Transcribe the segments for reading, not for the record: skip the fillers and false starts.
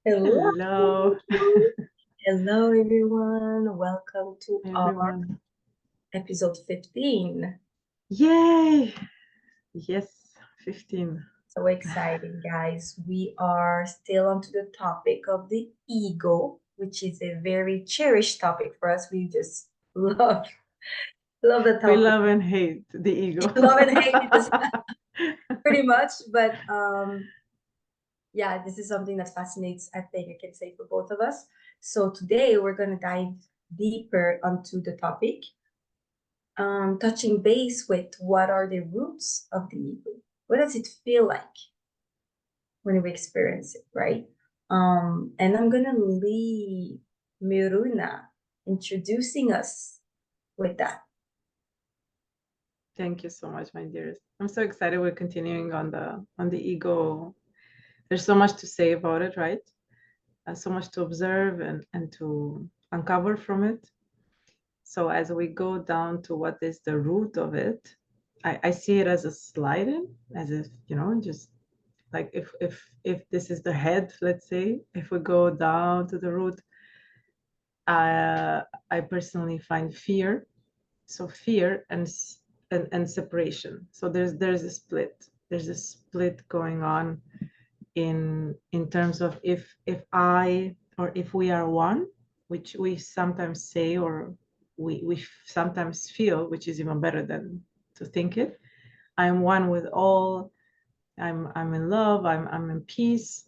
Hello. Hello, Hello, everyone. Welcome to our everyone. episode 15. Yay! Yes, 15. So exciting, guys. We are still onto the topic of the ego, which is a very cherished topic for us. We just love the We topic. love and hate the ego. Love and hate it pretty much. But yeah, this is something that fascinates, I think I can say, for both of us. So today we're going to dive deeper onto the topic, touching base with what are the roots of the ego. What does it feel like when we experience it, right? And I'm gonna leave Miruna introducing us with that. Thank you so much, my dearest. I'm so excited we're continuing on the ego. There's so much to say about it, right? So much to observe and to uncover from it. So as we go down to what is the root of it, I see it as a sliding, as if, just like if this is the head, let's say, if we go down to the root, I personally find fear. So fear and separation. So there's a split. There's a split going on in terms of if I or if we are one, which we sometimes say, or we sometimes feel, which is even better than to think it. I'm one with all. I'm in love. I'm in peace.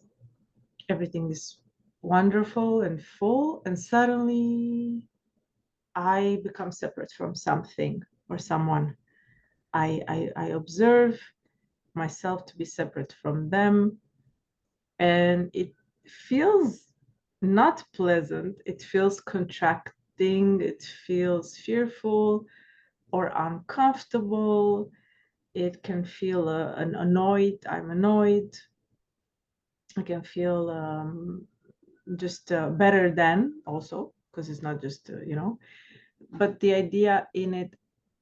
Everything is wonderful and full, and suddenly I become separate from something or someone. I observe myself to be separate from them, and it feels not pleasant. It feels contracting. It feels fearful or uncomfortable. It can feel an annoyed. I'm annoyed. I can feel just better than also, because it's not just but the idea in it,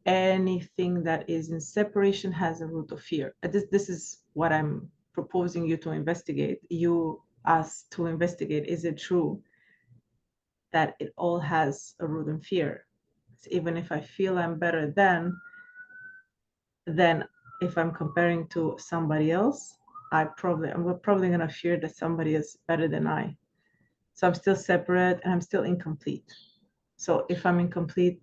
anything that is in separation has a root of fear. This is what I'm proposing you to investigate, us to investigate. Is it true that it all has a root in fear? Even if I feel I'm better then if I'm comparing to somebody else, I'm probably gonna fear that somebody is better than I. So I'm still separate and I'm still incomplete. So if I'm incomplete,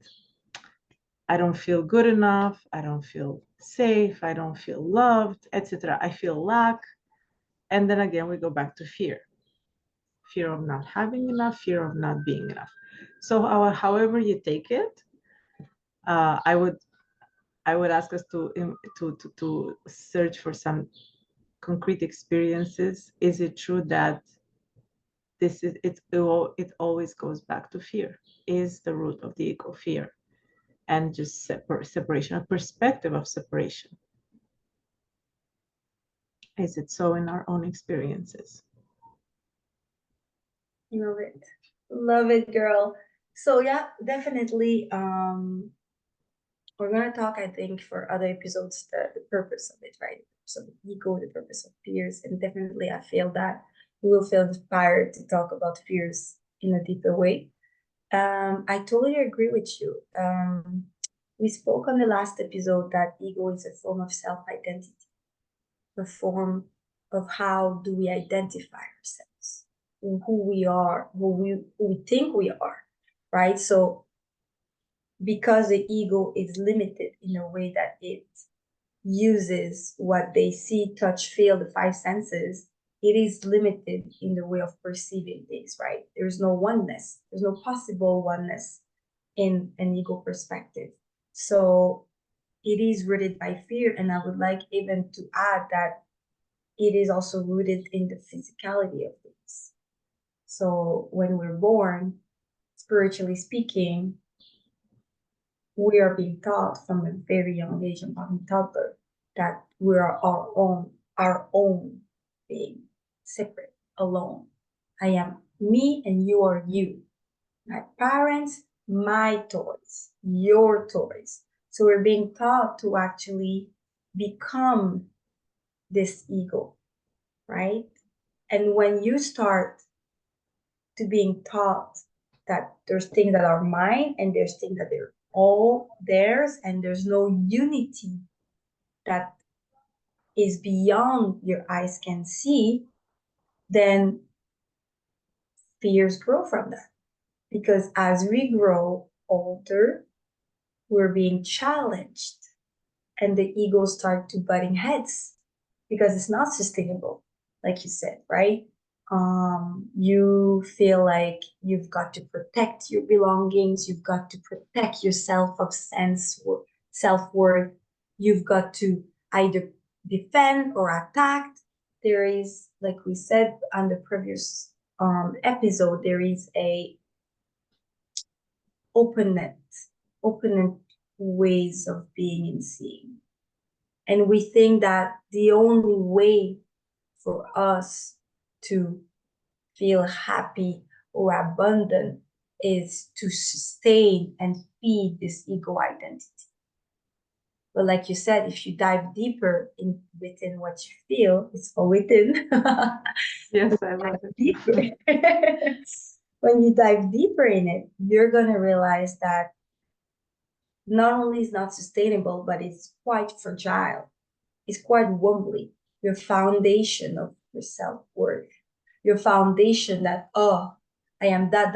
I don't feel good enough, I don't feel safe, I don't feel loved, etc. I feel lack. And then again, we go back to fear. Fear of not having enough, fear of not being enough. So however you take it, uh, I would I would ask us to search for some concrete experiences. Is it true that it always goes back to fear? Is the root of the ego fear? And just separation, a perspective of separation. Is it so in our own experiences? Love it. Love it, girl. So yeah, definitely we're gonna talk, I think, for other episodes, the purpose of it, right? So the ego, the purpose of fears, and definitely I feel that we will feel inspired to talk about fears in a deeper way. I totally agree with you. We spoke on the last episode that ego is a form of self-identity, a form of how do we identify ourselves, who we are, who we think we are, right? So because the ego is limited in a way that it uses what they see, touch, feel, the five senses, it is limited in the way of perceiving things, right? There's no oneness, there's no possible oneness in an ego perspective. So it is rooted by fear. And I would like even to add that it is also rooted in the physicality of things. So when we're born, spiritually speaking, we are being taught from a very young age, and from toddler, that we are our own being, separate, alone. I am me and you are you. My parents, my toys, your toys. So we're being taught to actually become this ego, right? And when you start to being taught that there's things that are mine and there's things that they're all theirs, and there's no unity that is beyond your eyes can see, then fears grow from that. Because as we grow older, we're being challenged and the egos start to butting heads because it's not sustainable, like you said, right? You feel like you've got to protect your belongings, you've got to protect yourself of self-worth, you've got to either defend or attack. There is, like we said on the previous episode, there is a openness, open ways of being and seeing. And we think that the only way for us to feel happy or abundant is to sustain and feed this ego identity. But like you said, if you dive deeper in within what you feel, it's all within. Yes, I love it. Deeper. When you dive deeper in it, you're gonna realize that not only is not sustainable, but it's quite fragile. It's quite wobbly. Your foundation of your self-worth, your foundation that, oh, I am that,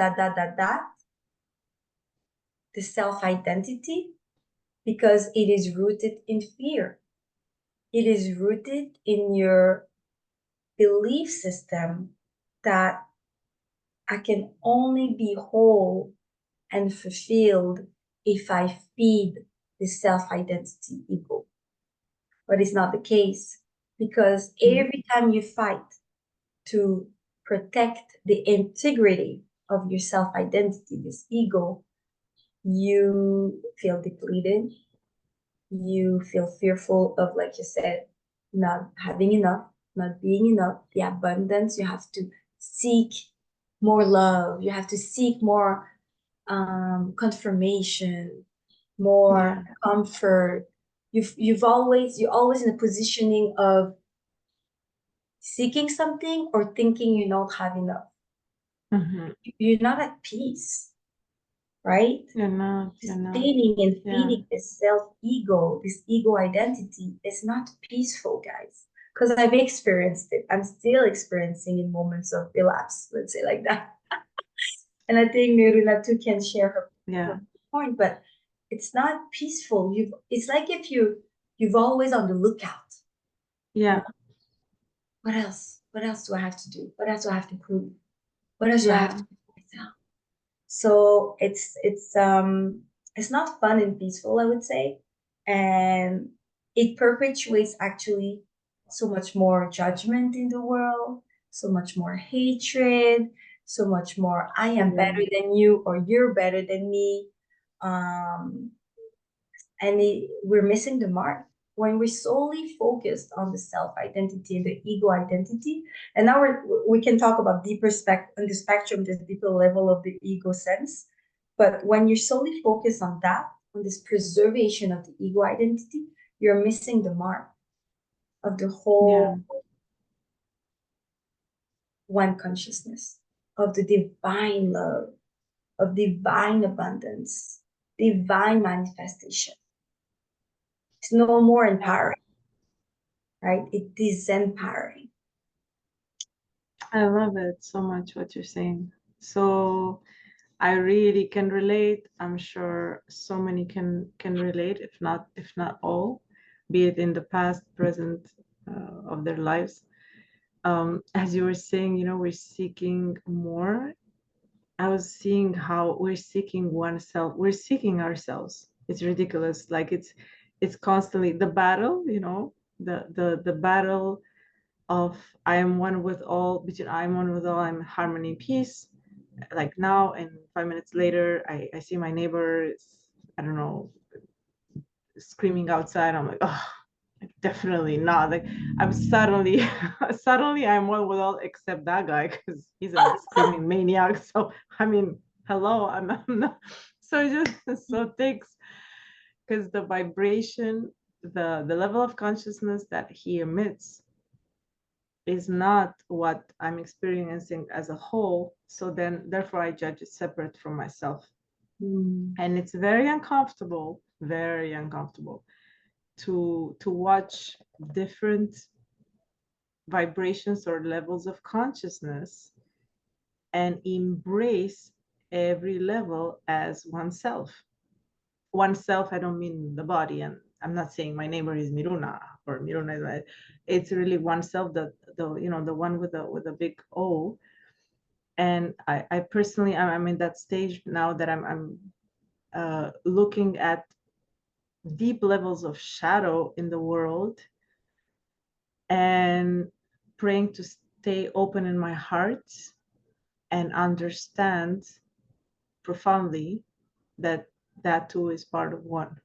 the self-identity, because it is rooted in fear. It is rooted in your belief system that I can only be whole and fulfilled if I feed the self-identity ego. But it's not the case, because every time you fight to protect the integrity of your self-identity, this ego, you feel depleted. You feel fearful of, like you said, not having enough, not being enough, the abundance. You have to seek more love. You have to seek more confirmation, more comfort. You're always in a positioning of seeking something or thinking you don't have enough. You're not at peace, right? You're not. Sustaining and feeding this self-ego, this ego identity is not peaceful, guys. Because I've experienced it. I'm still experiencing in moments of relapse, let's say like that. And I think Miruna too can share her point, but it's not peaceful. It's like if you've always on the lookout. Yeah. What else? What else do I have to do? What else do I have to prove? What else do I have to do myself? So it's not fun and peaceful, I would say. And it perpetuates actually so much more judgment in the world, so much more hatred, so much more I am better than you or you're better than me. And we're missing the mark when we're solely focused on the self-identity and the ego identity. And now we can talk about deeper on the spectrum, this deeper level of the ego sense. But when you're solely focused on that, on this preservation of the ego identity, you're missing the mark of the whole one consciousness, of the divine love, of divine abundance, divine manifestation. It's no more empowering, right? It is empowering. I love it so much what you're saying. So I really can relate. I'm sure so many can relate, if not all, be it in the past, present of their lives. As you were saying, we're seeking more. I was seeing how we're seeking oneself. We're seeking ourselves. It's ridiculous. Like it's constantly the battle. The battle of I am one with all. Between I am one with all, I'm harmony, peace. Like now, and 5 minutes later, I see my neighbor, I don't know, screaming outside. I'm like, oh, definitely not. Like I'm suddenly I'm one with all except that guy, because he's a screaming maniac. So I mean, hello, I'm not. So it takes, because the vibration, the level of consciousness that he emits is not what I'm experiencing as a whole. So then, therefore, I judge it separate from myself. Mm. And it's very uncomfortable to watch different vibrations or levels of consciousness and embrace every level as oneself. Oneself, I don't mean the body, and I'm not saying my neighbor is Miruna or Miruna is, it's really oneself, the the one with a big O. And I personally, I'm in that stage now that I'm looking at deep levels of shadow in the world and praying to stay open in my heart and understand profoundly that that too is part of one.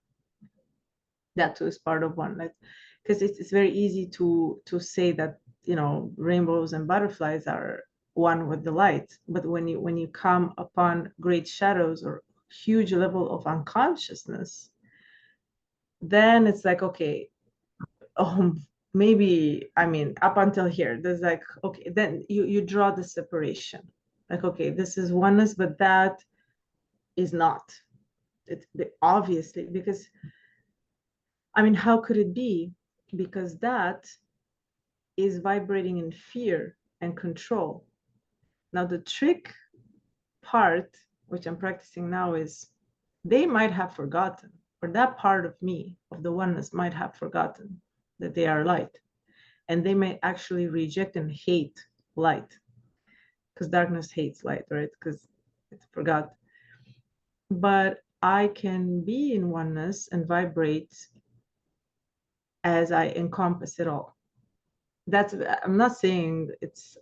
That too is part of one. Like, because it's very easy to say that rainbows and butterflies are one with the light, but when you come upon great shadows or huge level of unconsciousness, then it's like, okay, oh, maybe, I mean, up until here, there's like, okay, then you draw the separation. Like, okay, this is oneness, but that is not. It's obviously, because, I mean, how could it be? Because that is vibrating in fear and control. Now, the trick part, which I'm practicing now, is they might have forgotten, or that part of me, of the oneness, might have forgotten that they are light. And they may actually reject and hate light, because darkness hates light, right? Because it forgot. But I can be in oneness and vibrate as I encompass it all. That's, I'm not saying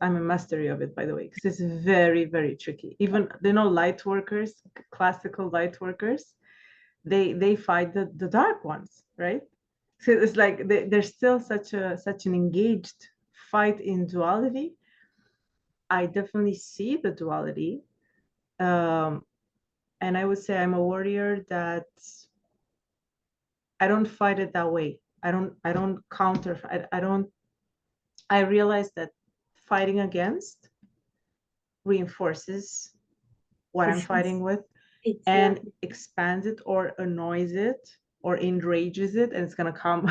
I'm a mastery of it, by the way, because it's very, very tricky. Even, light workers, classical light workers, they fight the dark ones, right? So it's like there's still such an engaged fight in duality. I definitely see the duality. And I would say I'm a warrior that I don't fight it that way. I don't counter. I realize that fighting against reinforces what I'm fighting with and Exactly. expands it or annoys it or enrages it, and it's gonna come,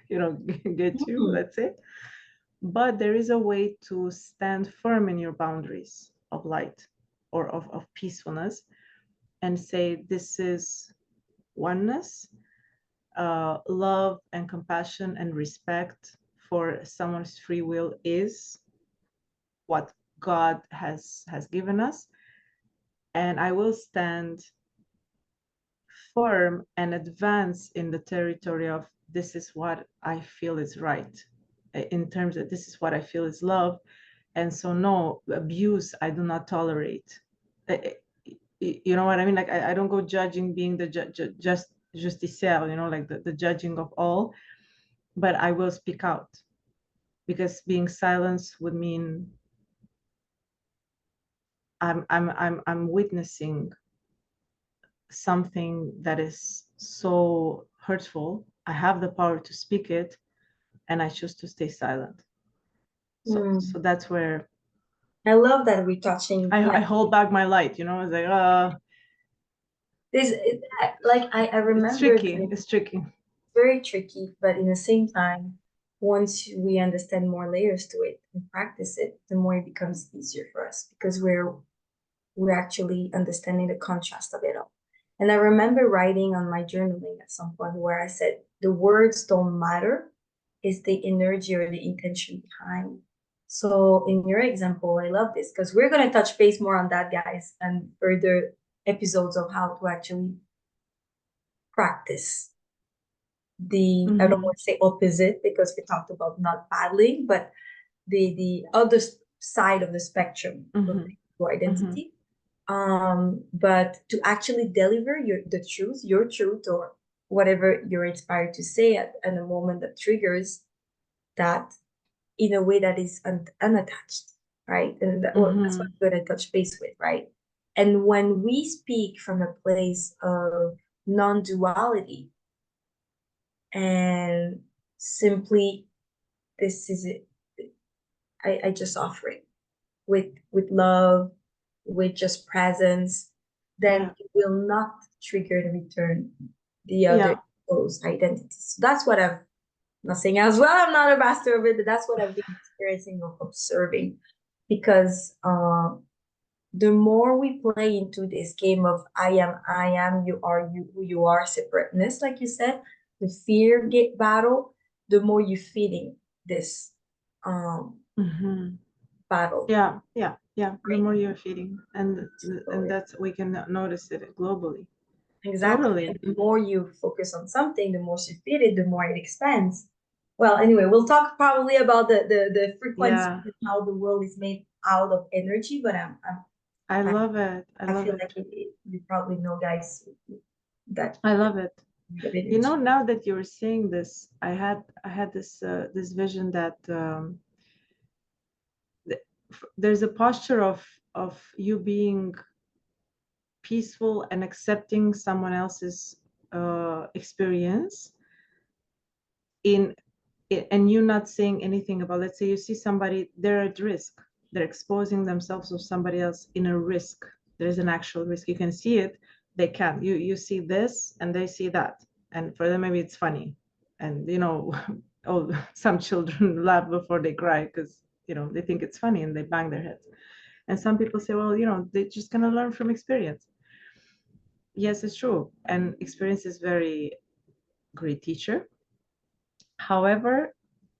get you, Mm. let's say. But there is a way to stand firm in your boundaries of light or of peacefulness and say, this is oneness, love and compassion and respect for someone's free will is what God has given us. And I will stand firm and advance in the territory of, this is what I feel is right, in terms of, this is what I feel is love. And so, no abuse, I do not tolerate. You know what I mean? Like, I don't go judging, being the just justicier, like the judging of all, but I will speak out, because being silenced would mean I'm witnessing something that is so hurtful. I have the power to speak it, and I choose to stay silent. So Mm. that's where I love that we're touching I like hold back my light. It's like, this. Like I it's remember that tricky. It's tricky. very tricky, but in the same time, once we understand more layers to it and practice it, the more it becomes easier for us because we're actually understanding the contrast of it all. And I remember writing on my journaling at some point where I said the words don't matter, it's the energy or the intention behind. So in your example, I love this because we're going to touch base more on that, guys, and further episodes of how to actually practice the, I don't Mm-hmm. want to say opposite because we talked about not battling, but the other side of the spectrum of Mm-hmm. your Mm-hmm. identity. But to actually deliver your truth, or whatever you're inspired to say at a moment that triggers that in a way that is unattached, right? And well, that's what Mm-hmm. I'm going to touch base with, right? And when we speak from a place of non-duality and simply, this is it, I just offer it with love, with just presence, then Yeah. it will not trigger in return the other Yeah. those identities. So that's what I've not saying as well, I'm not a master of it, but that's what I've been experiencing of observing. Because the more we play into this game of I am, you are, you, who you are, separateness, like you said, the fear get battle, the more you're feeding this Mm-hmm. battle. Yeah. Yeah. Yeah. The Right? more you're feeding, So and yeah, that's, we can notice it globally. exactly. Totally. And the more you focus on something, the more you feed it, the more it expands. Well, anyway, we'll talk probably about the frequency Yeah. and how the world is made out of energy, but I I, love it. I I love feel it. like you probably know, guys, that I love it. of You know, energy. now that you were saying this, I had this vision that there's a posture of you being peaceful and accepting someone else's experience in and you not saying anything about, let's say you see somebody, they're at risk, they're exposing themselves to somebody else in a risk, there's an actual risk, you can see it, they can't, you see this and they see that, and for them maybe it's funny, and you know, oh, some children laugh before they cry because you know they think it's funny and they bang their heads, and some people say, well, you know, they're just going to learn from experience. Yes, it's true, and experience is very great teacher. However,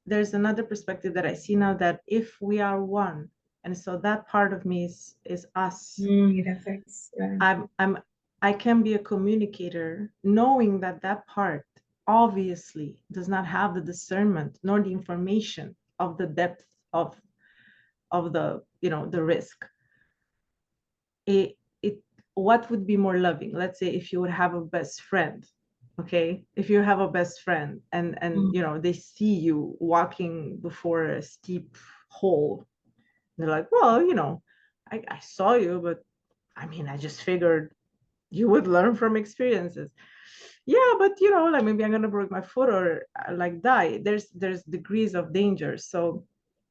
there's another perspective that I see now, that if we are one, and so that part of me is us. It affects. I'm I can be a communicator, knowing that that part obviously does not have the discernment nor the information of the depth of the, you know, the risk. It what would be more loving? Let's say if you would have a best friend, okay, if you have a best friend and you know they see you walking before a steep hole, they're like, well, you know, I saw you, but I mean, I just figured you would learn from experiences. Yeah, but you know, like maybe I'm gonna break my foot or like die. There's degrees of danger. So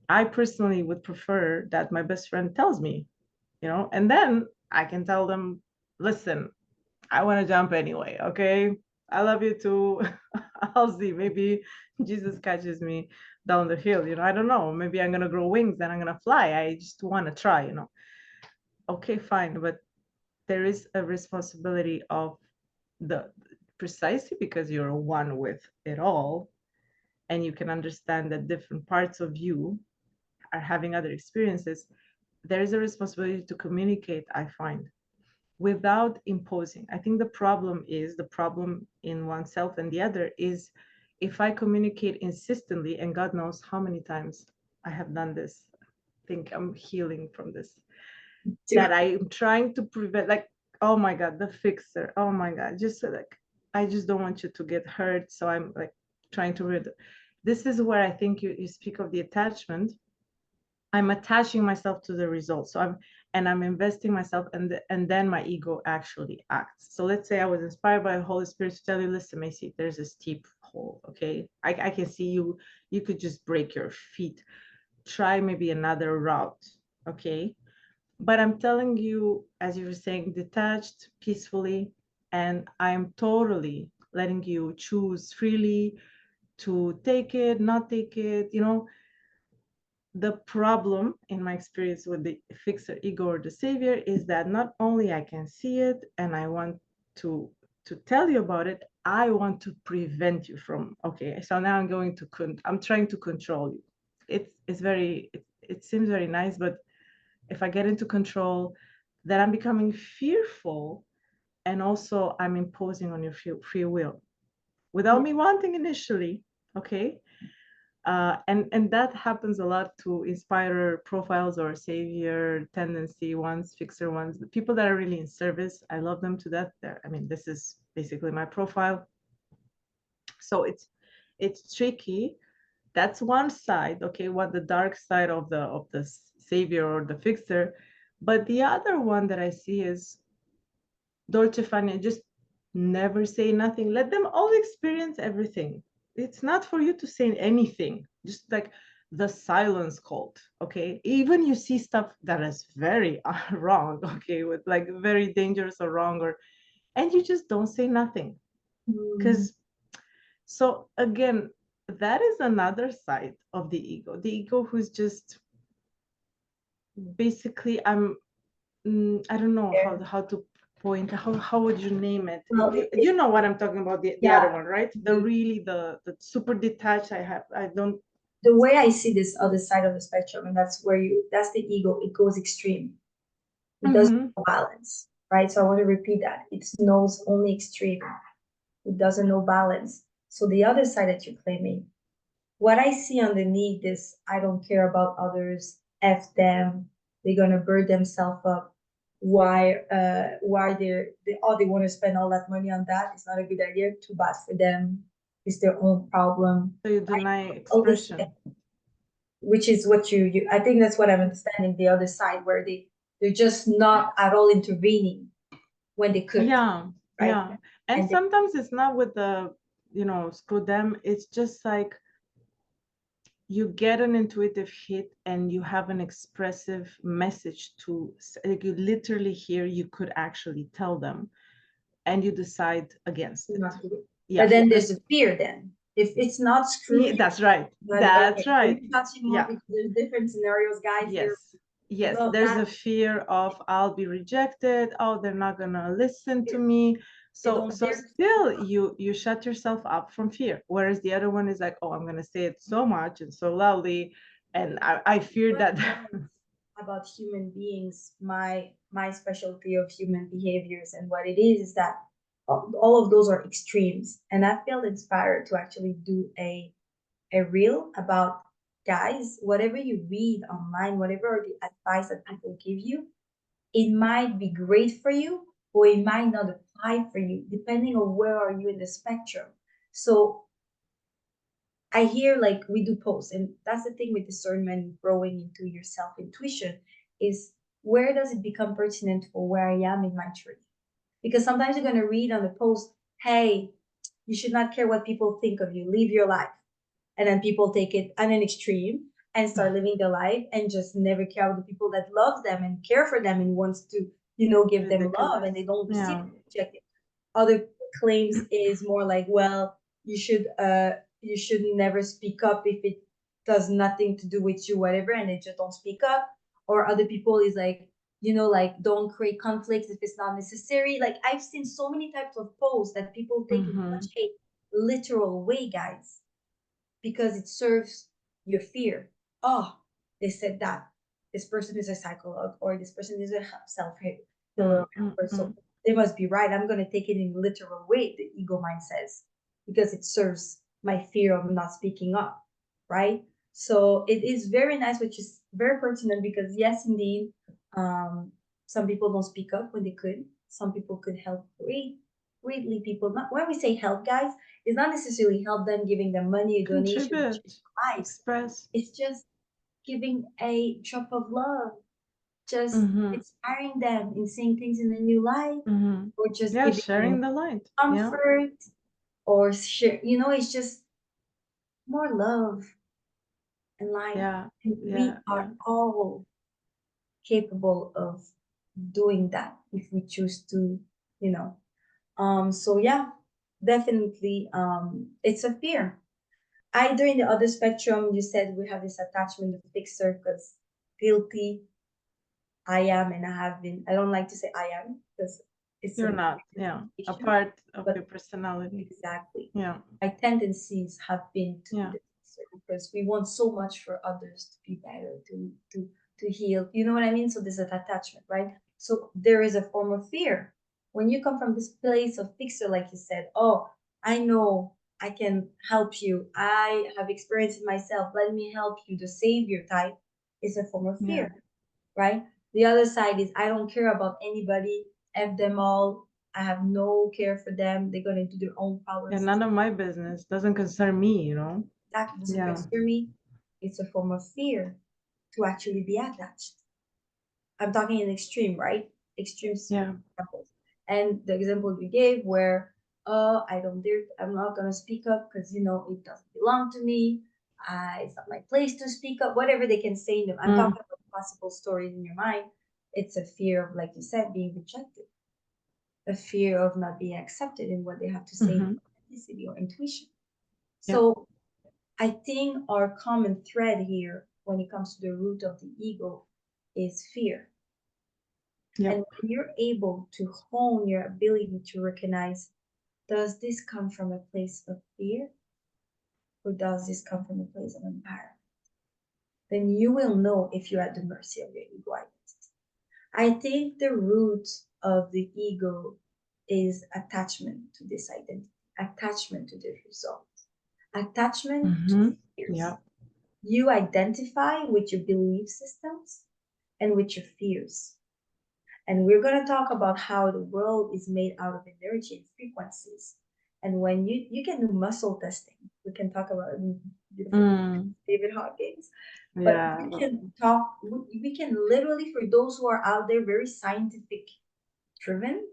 I personally would prefer that my best friend tells me, you know, and then I can tell them, listen, I want to jump anyway, okay? I love you too. I'll see. Maybe Jesus catches me down the hill, you know, I don't know. Maybe I'm gonna grow wings and I'm gonna fly. I just want to try, you know. Okay, fine, but there is a responsibility of the, precisely because you're one with it all, and you can understand that different parts of you are having other experiences. There is a responsibility to communicate, I find, without imposing. I think the problem in oneself and the other is if I communicate insistently, and God knows how many times I have done this. I think I'm healing from this, that I'm trying to prevent, like, oh my God, the fixer. Oh my God, just like, I just don't want you to get hurt. So I'm like trying to rid. This is where I think you speak of the attachment. I'm attaching myself to the result. So I'm investing myself, and then my ego actually acts. So let's say I was inspired by the Holy Spirit to tell you, listen, Macy, there's a steep hole. Okay. I can see you, you could just break your feet. Try maybe another route. Okay. But I'm telling you, as you were saying, detached, peacefully, and I'm totally letting you choose freely to take it, not take it, you know. The problem in my experience with the fixer ego or the savior is that not only I can see it and I want to tell you about it, I want to prevent you from, okay, so now I'm going to I'm trying to control you. It's very it seems very nice, but if I get into control, then I'm becoming fearful, and also I'm imposing on your free will without me wanting initially, okay. And that happens a lot to inspirer profiles or savior tendency ones, fixer ones, the people that are really in service. I love them to death. I mean, this is basically my profile. So it's tricky. That's one side, okay, what the dark side of the savior or the fixer. But the other one that I see is Dolce Fania, just never say nothing. Let them all experience everything. It's not for you to say anything. Just like the silence cult. Okay, even you see stuff that is very wrong, okay, with like very dangerous or wrong, or and you just don't say nothing because so again, that is another side of the ego who's just basically I don't know how to point, how would you name it? Well, You know what I'm talking about, the yeah, other one, right? The really the super detached. I don't. the way I see this other side of the spectrum, and that's the ego, it goes extreme. It doesn't Mhm. know balance, right? So I want to repeat that. It knows only extreme. It doesn't know balance. So the other side that you're claiming, what I see underneath this, I don't care about others, F them, they're gonna burn themselves up. Why they want to spend all that money on that? It's not a good idea. Too bad for them. It's their own problem. So you deny All this, expression. which is what you I think that's what I'm understanding the other side, where they're just not at all intervening when they could, Yeah, right? yeah. And And they, sometimes it's not with the, screw them. It's just like you get an intuitive hit and you have an expressive message to, like you literally hear, you could actually tell them, and you decide against it. not do it. Yeah, But then there's because a fear then. If it's not screw yeah, you, that's right. but That's okay, right. we touching more Yeah. because there's different scenarios, guys. Here, Yes. Yes. love There's that. a fear of I'll be rejected. Oh, they're not gonna listen to Fear. me. They So don't so dare to speak still up. you shut yourself up from fear. Whereas the other one is like, oh, I'm gonna say it so much and so loudly. And I fear What that I learned about human beings, my specialty of human behaviors, and what it is that all of those are extremes, and I felt inspired to actually do a reel about, guys, whatever you read online, whatever the advice that people give you, it might be great for you or it might not apply for you depending on where are you in the spectrum. So I hear, like, we do posts, and that's the thing with discernment, growing into your self intuition, is where does it become pertinent for where I am in my journey? Because sometimes you're going to read on the post, hey, you should not care what people think of you, live your life. And then people take it on an extreme and start living their life and just never care about the people that love them and care for them and wants to, give them love, and ridiculous. they don't receive Yeah. it, reject it. Other claims is more like, well, you should never speak up if it does nothing to do with you, whatever, and they just don't speak up. Or other people is like, like, don't create conflicts if it's not necessary. Like, I've seen so many types of posts that people take in Mm-hmm. such a literal way, guys, because it serves your fear. Oh, they said that this person is a psycholog or this person is a self-healer helper, Mm-hmm. so they must be right. I'm going to take it in a literal way, the ego mind says, because it serves my fear of not speaking up, right? So it is very nice, which is very pertinent, because yes, indeed, um, some people don't speak up when they could. Some people could help greatly people. Not when we say help, guys, it's not necessarily help them, giving them money, a donation, to change Contribute, their lives. express. It's just giving a drop of love, just Mm-hmm. inspiring them in seeing things in a new light, Mm-hmm. or just Yeah, giving them sharing the light. Yeah. comfort, or share. It's just more love and light. Yeah. And Yeah. we Yeah. are all capable of doing that if we choose to, you know. So yeah, definitely, it's a fear. Either in the other spectrum, you said we have this attachment of fixer because guilty. I am and I have been. I don't like to say I am because it's You're an not. Yeah. A identification, part of but your personality. exactly. Yeah. My tendencies have been to be Yeah. the fixer because we want so much for others to be better, to heal. You know what I mean? So there's an attachment, right? So there is a form of fear. When you come from this place of fixer, like you said, oh, I know I can help you. I have experienced it myself. Let me help you. The savior type is a form of Yeah. fear, right? The other side is I don't care about anybody, F them all. I have no care for them. They're gonna do their own Yeah. problems. None of my business. Doesn't concern me. That doesn't Yeah. concern me. It's a form of fear to actually be attached. I'm talking in extreme, right? Extreme Yeah. examples. And the example you gave where, I don't dare, I'm not gonna speak up because it doesn't belong to me. It's not my place to speak up, whatever they can say in them. I'm talking about possible stories in your mind. It's a fear of, like you said, being rejected, a fear of not being accepted in what they have to say, authenticity or intuition. So I think our common thread here when it comes to the root of the ego is fear. Yeah. And when you're able to hone your ability to recognize, does this come from a place of fear or does this come from a place of empowerment? Then you will know if you're at the mercy of your ego identity. I think the root of the ego is attachment to this identity, attachment to the result, attachment to fears. Yeah. You identify with your belief systems and with your fears. And we're going to talk about how the world is made out of energy and frequencies. And when you can do muscle testing, we can talk about David Hawkins. But Yeah. we can literally, for those who are out there very scientific driven,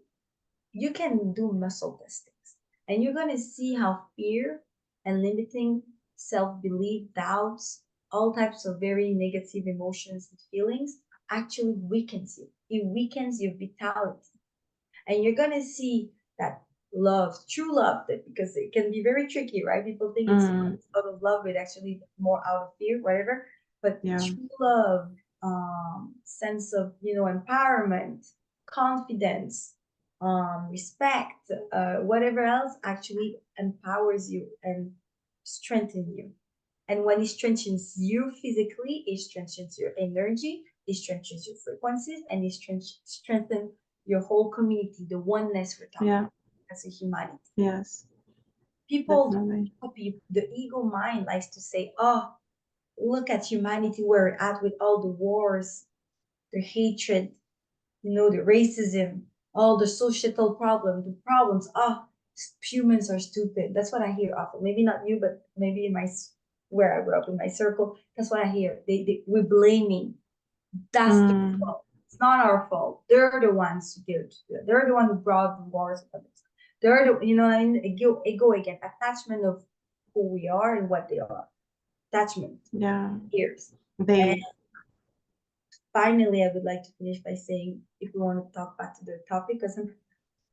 you can do muscle testings. And you're going to see how fear and limiting self-belief, doubts, all types of very negative emotions and feelings actually weakens you. It weakens your vitality. And you're going to see that love, true love, that because it can be very tricky, right? People think it's out of love, but actually more out of fear, whatever. But true love, sense of, empowerment, confidence, respect, whatever else actually empowers you and strengthens you. And when it strengthens you physically, it strengthens your energy, it strengthens your frequencies, and it strengthens your whole community, the oneness we're talking as a humanity. Yes. People, the ego mind likes to say, oh, look at humanity where we're at with all the wars, the hatred, the racism, all the societal problems. Oh, humans are stupid. That's what I hear often. Maybe not you, but maybe in where I grew up in my circle, that's what I hear. We're blaming. That's their fault. It's not our fault. They're the ones who did. They're the one who brought the wars. They're the, I mean, ego again, attachment of who we are and what they are. Attachment. Yeah. Years. And finally, I would like to finish by saying, if we want to talk back to the topic, because I'm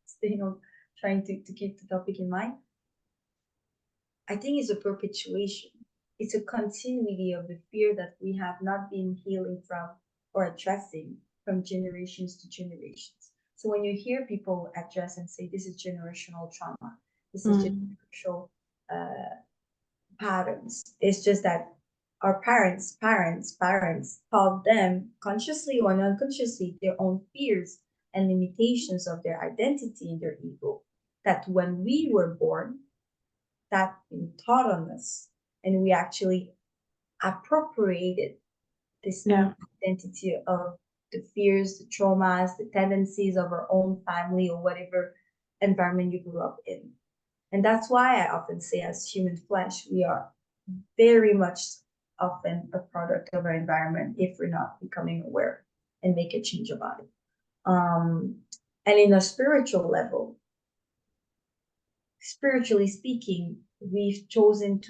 staying on trying to keep the topic in mind, I think it's a perpetuation. It's a continuity of the fear that we have not been healing from or addressing from generations to generations. So when you hear people address and say, this is generational trauma, this is generational patterns, it's just that our parents taught them consciously or unconsciously their own fears and limitations of their identity and their ego, that when we were born, that been taught on us, and we actually appropriated this new identity of the fears, the traumas, the tendencies of our own family or whatever environment you grew up in. And that's why I often say, as human flesh, we are very much often a product of our environment if we're not becoming aware and make a change about it. And in a spiritual level, spiritually speaking, we've chosen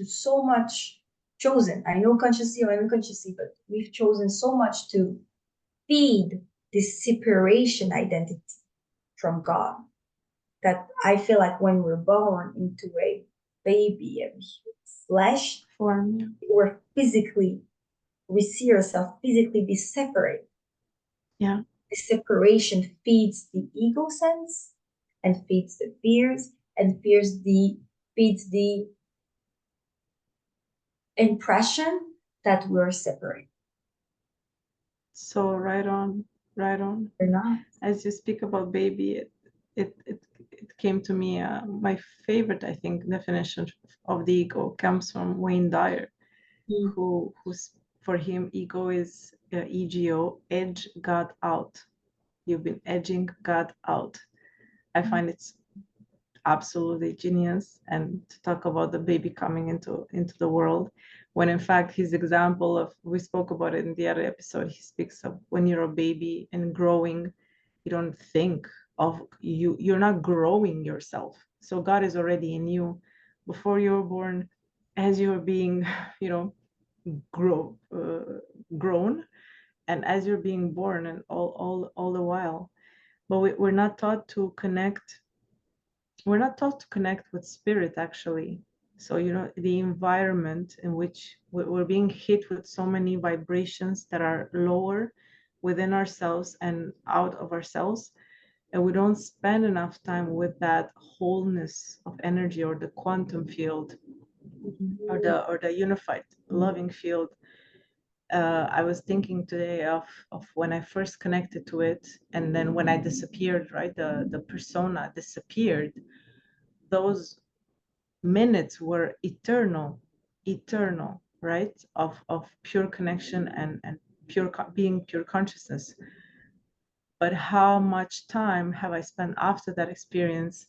I know consciously or unconsciously, but we've chosen so much to feed this separation identity from God that I feel like when we're born into a baby and flesh form, we see ourselves physically be separate. Yeah. The separation feeds the ego sense and feeds the fears and feeds the impression that we're separate. So right on. We're not. As you speak about baby, it came to me. My favorite, I think, definition of the ego comes from Wayne Dyer, who's for him ego is ego, edge God out. You've been edging God out. I find it's absolutely genius, and to talk about the baby coming into the world, when in fact his example of, we spoke about it in the other episode, he speaks of when you're a baby and growing, you don't think of you're not growing yourself. So God is already in you before you were born. as you're being, grown, and as you're being born, and all the while. But we're not taught to connect. We're not taught to connect with spirit, actually. So, the environment in which we're being hit with so many vibrations that are lower within ourselves and out of ourselves, and we don't spend enough time with that wholeness of energy, or the quantum field, or the unified loving field. I was thinking today of when I first connected to it, and then when I disappeared, right? The persona disappeared. Those minutes were eternal, right? Of pure connection, and being pure consciousness. But how much time have I spent after that experience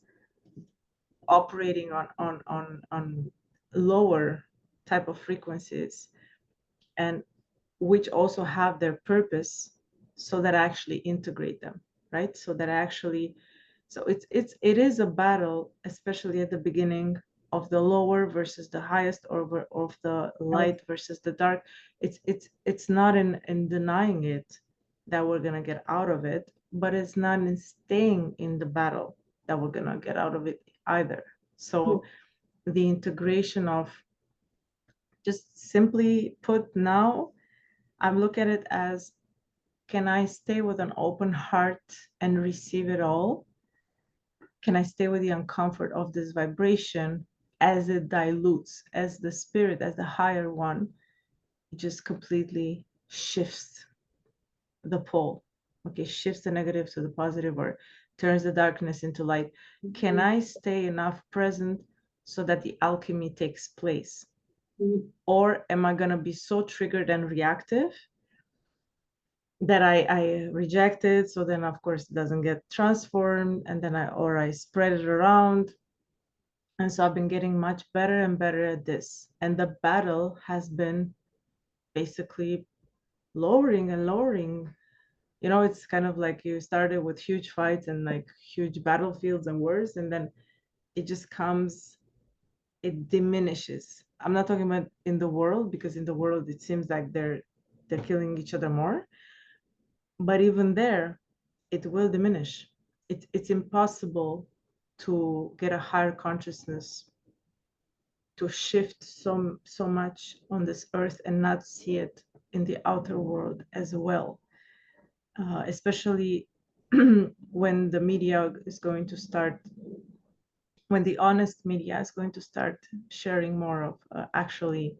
operating on lower type of frequencies, and which also have their purpose, so that I actually integrate them, right? So it is a battle, especially at the beginning, of the lower versus the highest, or of the light versus the dark. It's not in denying it that we're gonna get out of it, but it's not in staying in the battle that we're gonna get out of it either. So the integration of, just simply put, now I'm look at it as, can I stay with an open heart and receive it all? Can I stay with the uncomfort of this vibration as it dilutes, as the spirit, as the higher one, just completely shifts the pole? Okay, shifts the negative to the positive, or turns the darkness into light. Can I stay enough present so that the alchemy takes place? Or am I going to be so triggered and reactive that I reject it? So then, of course, it doesn't get transformed, and then I spread it around. And so I've been getting much better and better at this. And the battle has been basically lowering and lowering. It's kind of like you started with huge fights and like huge battlefields and wars, and then it diminishes. I'm not talking about in the world, because in the world it seems like they're killing each other more. But even there, it will diminish. It's impossible to get a higher consciousness, to shift so much on this earth and not see it in the outer world as well. Especially when the media is going to start, when the honest media is going to start sharing more of actually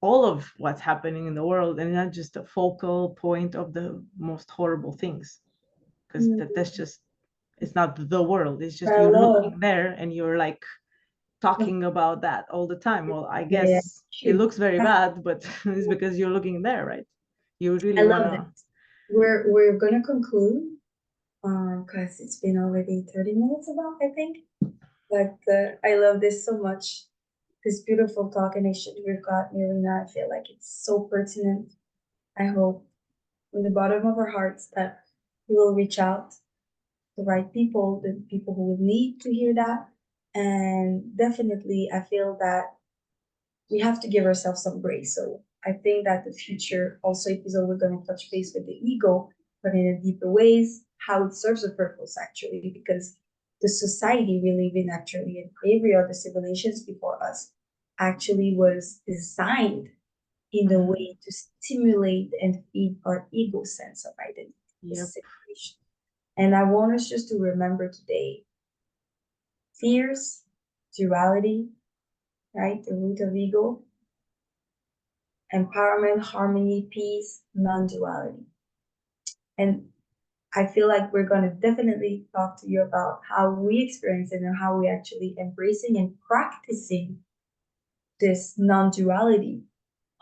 all of what's happening in the world, and not just a focal point of the most horrible things, because that's just, it's not the world. It's just you're looking there and you're like talking about that all the time. Well, I guess it looks very bad, but it's because you're looking there, right? You really I want love to. this. We're gonna conclude because it's been already 30 minutes about, I think. But I love this so much. This beautiful talk and exchange we've got, Miruna. I feel like it's so pertinent. I hope from the bottom of our hearts that we will reach out to the right people, the people who will need to hear that. And definitely, I feel that we have to give ourselves some grace. So I think that the future also episode, we're going to touch base with the ego, but in a deeper ways, how it serves a purpose actually, because the society we live in actually, and every other civilizations before us actually was designed in a way to stimulate and feed our ego sense of identity. Yep. And I want us just to remember today, fears, duality, right? The root of ego, empowerment, harmony, peace, non-duality. And I feel like we're going to definitely talk to you about how we experience it and how we actually embracing and practicing this non-duality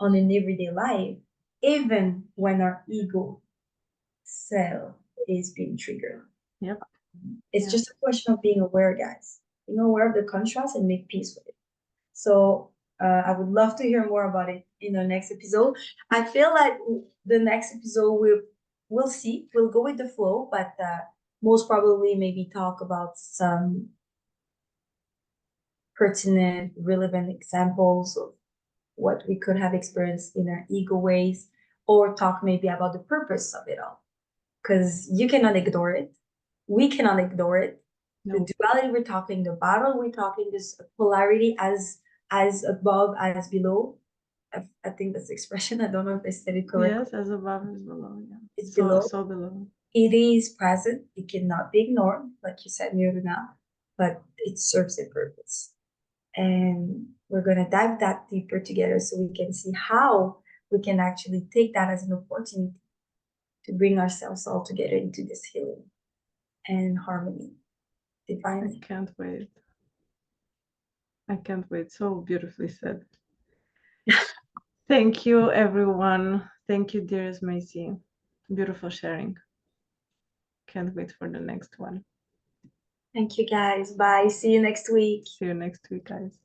on an everyday life, even when our ego cell is being triggered. Yep. It's just a question of being aware, guys. Being aware of the contrast and make peace with it. So I would love to hear more about it in the next episode. I feel like the next episode we'll see. We'll go with the flow, but most probably maybe talk about some pertinent, relevant examples of what we could have experienced in our ego ways, or talk maybe about the purpose of it all. Because you cannot ignore it. We cannot ignore it. No. The duality we're talking, the battle we're talking, this polarity as above, as below. I think that's the expression. I don't know if I said it correctly. Yes, as above is below. Yeah. It's so, below. So below. It is present. It cannot be ignored, like you said, Miruna, but it serves a purpose. And we're going to dive that deeper together so we can see how we can actually take that as an opportunity to bring ourselves all together into this healing and harmony divinely. I can't wait. I can't wait. So beautifully said. Thank you, everyone. Thank you, dearest Macy. Beautiful sharing. Can't wait for the next one. Thank you, guys. Bye. See you next week. See you next week, guys.